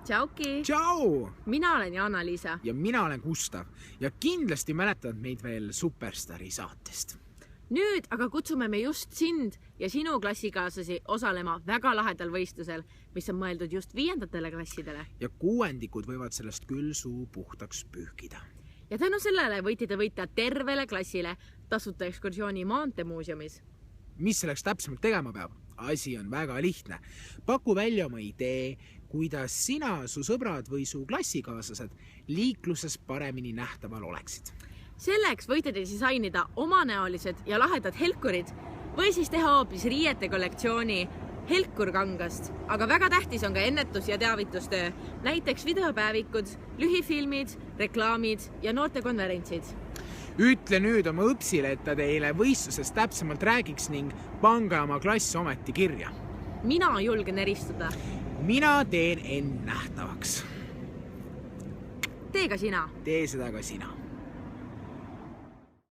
Tšauki! Tšau! Mina olen Jana-Liisa. Ja mina olen Gustav. Ja kindlasti mäletad meid veel Superstari saatest. Nüüd aga kutsume me just sind ja sinu klassikaaslasi osalema väga lahedal võistlusel, mis on mõeldud just 5. klassidele. Ja 6. võivad sellest küll suu puhtaks pühkida. Ja tänu sellele võite te võita tervele klassile tasuta ekskursiooni Maantemuuseumis. Mis selleks täpsemalt tegema peab? Asi on väga lihtne. Paku välja oma idee, kuidas sina, su sõbrad või su klassikaaslased liikluses paremini nähtaval oleksid. Selleks võite te disainida omanäolised ja lahedad helkurid või siis teha hoopis riiete kollektsiooni helkurkangast. Aga väga tähtis on ka ennetus- ja teavitustöö, näiteks videopäevikud, lühifilmid, reklaamid ja noortekonverentsid. Ütle nüüd oma õpsile, et ta teile võistlusest täpsemalt räägiks ning pange oma klass ometi kirja. Mina julgen eristuda. Mina teen end nähtavaks. Tee ka sina. Tee seda ka sina.